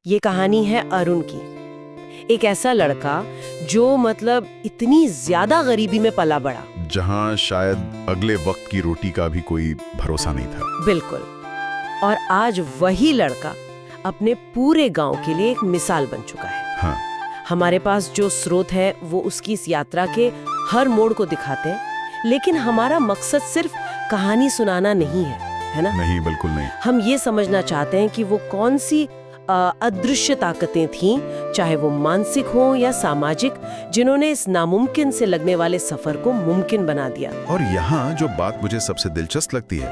ये कहानी है अरुण की। एक ऐसा लड़का जो मतलब इतनी ज्यादा गरीबी में पला बड़ा, जहां शायद अगले वक्त की रोटी का भी कोई भरोसा नहीं था। बिल्कुल। और आज वही लड़का अपने पूरे गांव के लिए एक मिसाल बन चुका है। हाँ। हमारे पास जो स्रोत है वो उसकी इस यात्रा के हर मोड़ को दिखाते हैं, लेकिन हमारा मकसद सिर्फ कहानी सुनाना नहीं है ना? नहीं, बिल्कुल नहीं। हम ये समझना चाहते हैं कि वो कौन सी अदृश्य ताकतें थीं, चाहे वो मानसिक हो या सामाजिक, जिन्होंने इस नामुमकिन से लगने वाले सफर को मुमकिन बना दिया। और यहाँ जो बात मुझे सबसे दिलचस्प लगती है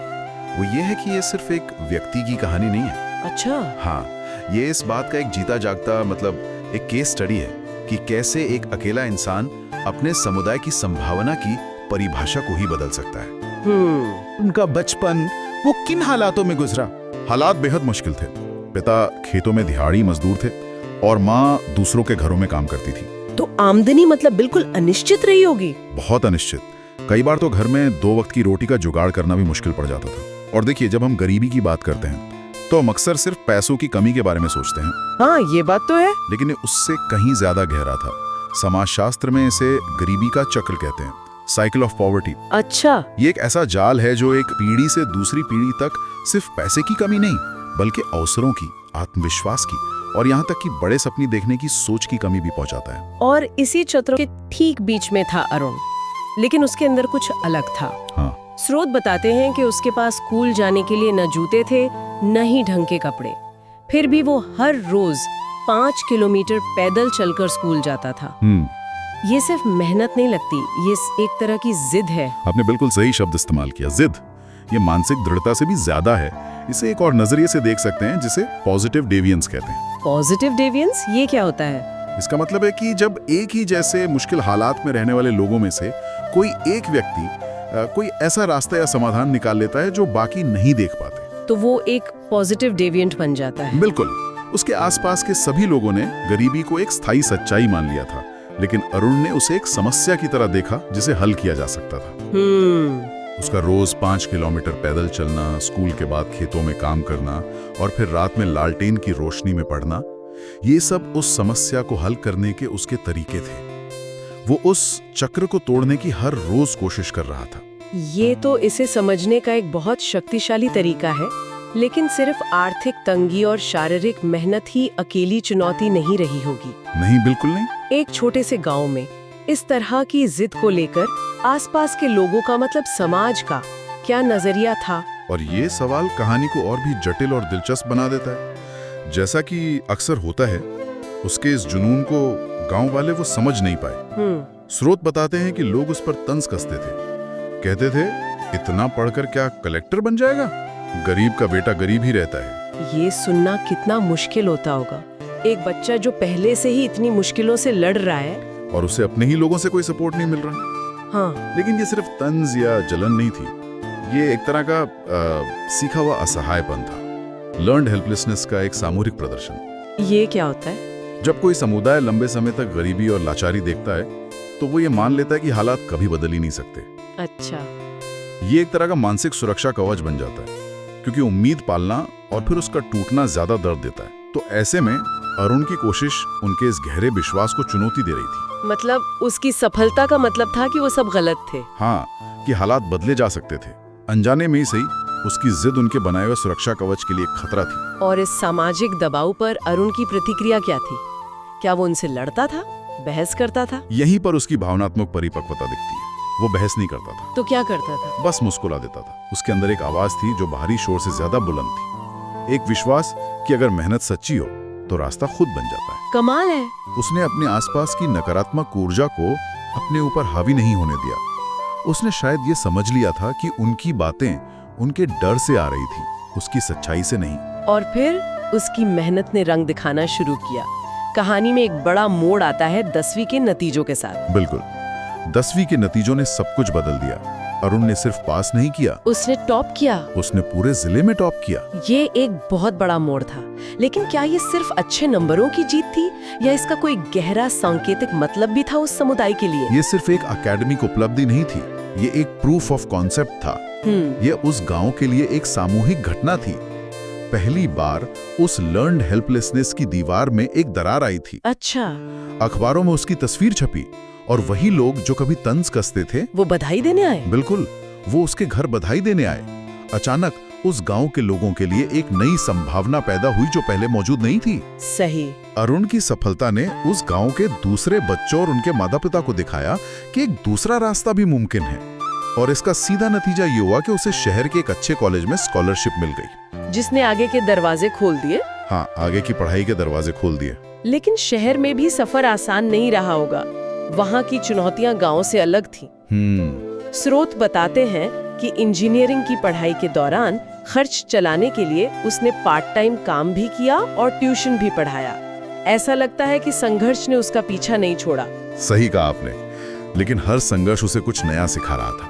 वो ये है कि ये सिर्फ एक व्यक्ति की कहानी नहीं है। अच्छा। हाँ, ये इस बात का एक जीता जागता मतलब एक केस स्टडी है कि कैसे एक अकेला इंसान अपने समुदाय की संभावना की परिभाषा को ही बदल सकता है। उनका बचपन वो किन हालातों में गुजरा? हालात बेहद मुश्किल थे। पिता खेतों में दिहाड़ी मजदूर थे और माँ दूसरों के घरों में काम करती थी। तो आमदनी मतलब बिल्कुल अनिश्चित रही होगी। बहुत अनिश्चित। कई बार तो घर में 2 वक्त की रोटी का जुगाड़ करना भी मुश्किल पड़ जाता था। और देखिए, जब हम गरीबी की बात करते हैं तो हम अक्सर सिर्फ पैसों की कमी के बारे में सोचते हैं। हाँ, ये बात तो है। लेकिन ये उससे कहीं ज्यादा गहरा था। समाजशास्त्र में इसे गरीबी का चक्र कहते हैं, साइकिल ऑफ पॉवर्टी। अच्छा। ये एक ऐसा जाल है जो एक पीढ़ी से दूसरी पीढ़ी तक सिर्फ पैसे की कमी नहीं, बल्कि अवसरों की, आत्मविश्वास की और यहाँ तक कि बड़े सपने देखने की सोच की कमी भी पहुंचाता है। और इसी चक्र के ठीक बीच में था अरुण, लेकिन उसके अंदर कुछ अलग था। हाँ। स्रोत बताते हैं कि उसके पास स्कूल जाने के लिए न जूते थे न ही ढंग के कपड़े, फिर भी वो हर रोज 5 किलोमीटर पैदल चलकर स्कूल जाता था। ये सिर्फ मेहनत नहीं लगती, ये एक तरह की जिद है। आपने बिल्कुल सही शब्द इस्तेमाल किया, जिद। ये मानसिक दृढ़ता से भी ज्यादा है। इसे एक और नजरिए से देख सकते हैं, जिसे पॉजिटिव डेविएंस कहते हैं। पॉजिटिव डेविएंस, ये क्या होता है? इसका मतलब है कि जब एक ही जैसे मुश्किल हालात में रहने वाले लोगों में से कोई एक व्यक्ति कोई ऐसा रास्ता या समाधान निकाल लेता है जो बाकी नहीं देख पाते, तो वो एक पॉजिटिव डेविएंट बन जाता है। बिल्कुल। उसके आसपास के सभी लोगों ने गरीबी को एक स्थायी सच्चाई मान लिया था, लेकिन अरुण ने उसे एक समस्या की तरह देखा जिसे हल किया जा सकता था। उसका रोज 5 किलोमीटर पैदल चलना, स्कूल के बाद खेतों में काम करना और फिर रात में लालटेन की रोशनी में पढ़ना, ये सब उस समस्या को हल करने के उसके तरीके थे। वो उस चक्र को तोड़ने की हर रोज कोशिश कर रहा था। ये तो इसे समझने का एक बहुत शक्तिशाली तरीका है, लेकिन सिर्फ आर्थिक तंगी और शारीरिक मेहनत ही अकेली चुनौती नहीं रही होगी। नहीं, बिल्कुल नहीं। एक छोटे से गांव में इस तरह की जिद को लेकर आसपास के लोगों का, मतलब समाज का, क्या नजरिया था? और ये सवाल कहानी को और भी जटिल और दिलचस्प बना देता है। जैसा कि अक्सर होता है, उसके इस जुनून को गांव वाले वो समझ नहीं पाए। स्रोत बताते हैं कि लोग उस पर तंज कसते थे, कहते थे, इतना पढ़कर क्या कलेक्टर बन जाएगा? गरीब का बेटा गरीब ही रहता है। ये सुनना कितना मुश्किल होता होगा। एक बच्चा जो पहले से ही इतनी मुश्किलों से लड़ रहा है और उसे अपने ही लोगों से कोई सपोर्ट नहीं मिल रहा। हाँ। लेकिन ये सिर्फ तंज या जलन नहीं थी, ये एक तरह का सीखा हुआ असहायपन था, लर्नड हेल्पलेसनेस का एक सामूहिक प्रदर्शन। ये क्या होता है? जब कोई समुदाय लंबे समय तक गरीबी और लाचारी देखता है तो वो ये मान लेता है कि हालात कभी बदल ही नहीं सकते। अच्छा। ये एक तरह का मानसिक सुरक्षा कवच बन जाता है, क्योंकि उम्मीद पालना और फिर उसका टूटना ज्यादा दर्द देता है। तो ऐसे में अरुण की कोशिश उनके इस गहरे विश्वास को चुनौती दे रही थी। मतलब उसकी सफलता का मतलब था कि वो सब गलत थे। हाँ, कि हालात बदले जा सकते थे। अनजाने में ही सही, उसकी जिद उनके बनाए हुए सुरक्षा कवच के लिए एक खतरा थी। और इस सामाजिक दबाव पर अरुण की प्रतिक्रिया क्या थी? क्या वो उनसे लड़ता था, बहस करता था? यहीं पर उसकी भावनात्मक परिपक्वता दिखती है। वो बहस नहीं करता था। तो क्या करता था? बस मुस्कुरा देता था। उसके अंदर एक आवाज थी जो बाहरी शोर से ज्यादा बुलंद थी, एक विश्वास कि अगर मेहनत सच्ची हो तो रास्ता खुद बन जाता है। कमाल है। उसने अपने आसपास की नकारात्मक ऊर्जा को अपने ऊपर हावी नहीं होने दिया। उसने शायद ये समझ लिया था कि उनकी बातें उनके डर से आ रही थी, उसकी सच्चाई से नहीं। और फिर उसकी मेहनत ने रंग दिखाना शुरू किया। कहानी में एक बड़ा मोड़ आता है 10वीं के नतीजों के साथ। बिल्कुल। 10वीं के नतीजों ने सब कुछ बदल दिया। अरुण ने सिर्फ पास नहीं किया, उसने टॉप किया। उसने पूरे जिले में टॉप किया। ये एक बहुत बड़ा मोड़ था। लेकिन क्या ये सिर्फ अच्छे नंबरों की जीत थी, या इसका कोई गहरा सांकेतिक मतलब भी था उस समुदाय के लिए? ये सिर्फ एक एकेडमिक उपलब्धि नहीं थी, ये एक प्रूफ ऑफ कॉन्सेप्ट था। ये उस गांव के लिए एक सामूहिक घटना थी। पहली बार उस लर्न्ड हेल्पलेसनेस की दीवार में एक दरार आई थी। अच्छा, अखबारों में उसकी तस्वीर छपी और वही लोग जो कभी तंज कसते थे, वो बधाई देने आए। बिल्कुल, वो उसके घर बधाई देने आए। अचानक उस गांव के लोगों के लिए एक नई संभावना पैदा हुई जो पहले मौजूद नहीं थी। सही। अरुण की सफलता ने उस गांव के दूसरे बच्चों और उनके माता पिता को दिखाया कि एक दूसरा रास्ता भी मुमकिन है, और इसका सीधा नतीजा ये हुआ कि उसे शहर के एक अच्छे कॉलेज में स्कॉलरशिप मिल गई, जिसने आगे के दरवाजे खोल दिए। हाँ, आगे की पढ़ाई के दरवाजे खोल दिए। लेकिन शहर में भी सफर आसान नहीं रहा होगा। वहाँ की चुनौतियाँ गांव से अलग थी। स्रोत बताते हैं कि इंजीनियरिंग की पढ़ाई के दौरान खर्च चलाने के लिए उसने पार्ट टाइम काम भी किया और ट्यूशन भी पढ़ाया। ऐसा लगता है कि संघर्ष ने उसका पीछा नहीं छोड़ा। सही कहा आपने, लेकिन हर संघर्ष उसे कुछ नया सिखा रहा था।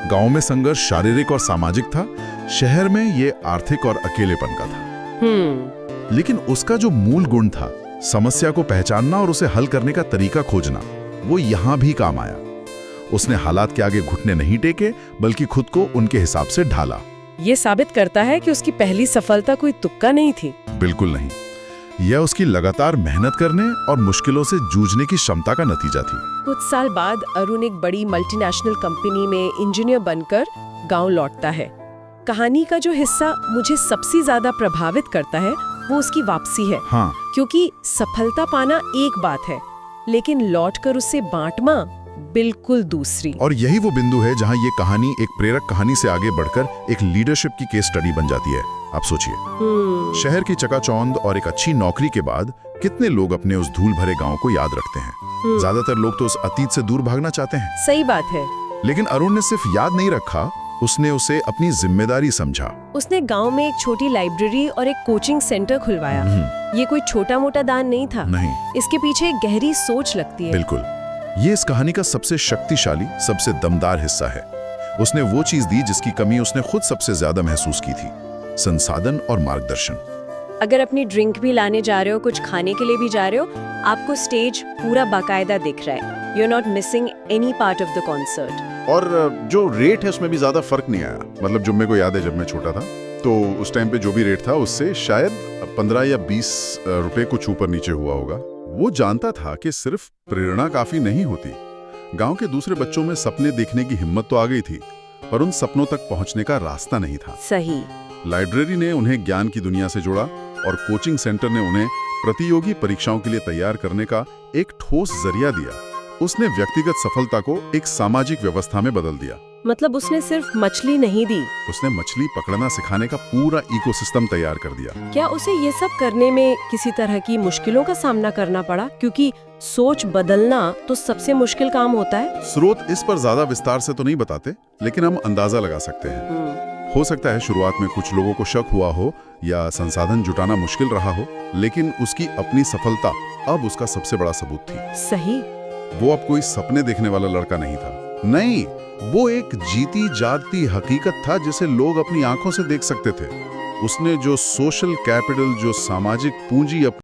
गांव में संघर्ष शारीरिक और सामाजिक था, शहर में ये आर्थिक और अकेलेपन का था। लेकिन उसका जो मूल गुण था, समस्या को पहचानना और उसे हल करने का तरीका खोजना, वो यहाँ भी काम आया। उसने हालात के आगे घुटने नहीं टेके, बल्कि खुद को उनके हिसाब से ढाला। ये साबित करता है कि उसकी पहली सफलता कोई तुक्का नहीं थी। बिल्कुल नहीं, यह उसकी लगातार मेहनत करने और मुश्किलों से जूझने की क्षमता का नतीजा थी। कुछ साल बाद अरुण एक बड़ी मल्टीनेशनल कंपनी में इंजीनियर बनकर गांव लौटता है। कहानी का जो हिस्सा मुझे सबसे ज्यादा प्रभावित करता है वो उसकी वापसी है। हाँ, क्योंकि सफलता पाना एक बात है, लेकिन लौटकर उसे बांटना बिल्कुल दूसरी। और यही वो बिंदु है जहां ये कहानी एक प्रेरक कहानी से आगे बढ़कर एक लीडरशिप की केस स्टडी बन जाती है। आप सोचिए, शहर की चकाचौंध और एक अच्छी नौकरी के बाद कितने लोग अपने उस धूल भरे गांव को याद रखते हैं। ज्यादातर लोग तो उस अतीत से दूर भागना चाहते हैं। सही बात है। लेकिन अरुण ने सिर्फ याद नहीं रखा, उसने उसे अपनी जिम्मेदारी समझा। उसने गांव में एक छोटी लाइब्रेरी और एक कोचिंग सेंटर खुलवाया। ये कोई छोटा मोटा दान नहीं था। नहीं, इसके पीछे एक गहरी सोच लगती है। बिल्कुल, ये इस कहानी का सबसे शक्तिशाली, सबसे दमदार हिस्सा है। उसने वो चीज दी जिसकी कमी उसने खुद सबसे ज्यादा महसूस की थी, संसाधन और मार्गदर्शन। अगर अपनी ड्रिंक भी लाने जा रहे हो, कुछ खाने के लिए भी जा रहे हो, आपको स्टेज पूरा बाकायदा दिख रहा है। You are not missing any part of the concert. और जो रेट है उसमें भी ज्यादा फर्क नहीं आया। मतलब जब मेरे को याद है, जब मैं छोटा था तो उस टाइम पे जो भी रेट था उससे शायद 15 या 20 रुपए कुछ ऊपर नीचे हुआ होगा। वो जानता था कि सिर्फ प्रेरणा काफी नहीं होती। गांव के दूसरे बच्चों में सपने देखने की हिम्मत तो आ गई थी, पर उन सपनों तक पहुंचने का रास्ता नहीं था। सही। लाइब्रेरी ने उन्हें ज्ञान की दुनिया से जोड़ा और कोचिंग सेंटर ने उन्हें प्रतियोगी परीक्षाओं के लिए तैयार करने का एक ठोस जरिया दिया। उसने व्यक्तिगत सफलता को एक सामाजिक व्यवस्था में बदल दिया। मतलब उसने सिर्फ मछली नहीं दी, उसने मछली पकड़ना सिखाने का पूरा इकोसिस्टम तैयार कर दिया। क्या उसे ये सब करने में किसी तरह की मुश्किलों का सामना करना पड़ा? क्योंकि सोच बदलना तो सबसे मुश्किल काम होता है। स्रोत इस पर ज्यादा विस्तार से तो नहीं बताते, लेकिन हम अंदाजा लगा सकते हैं। हो सकता है शुरुआत में कुछ लोगों को शक हुआ हो या संसाधन जुटाना मुश्किल रहा हो, लेकिन उसकी अपनी सफलता अब उसका सबसे बड़ा सबूत थी। सही। वो अब कोई सपने देखने वाला लड़का नहीं था। नहीं, वो एक जीती जागती हकीकत था जिसे लोग अपनी आंखों से देख सकते थे। उसने जो सोशल कैपिटल, जो सामाजिक पूंजी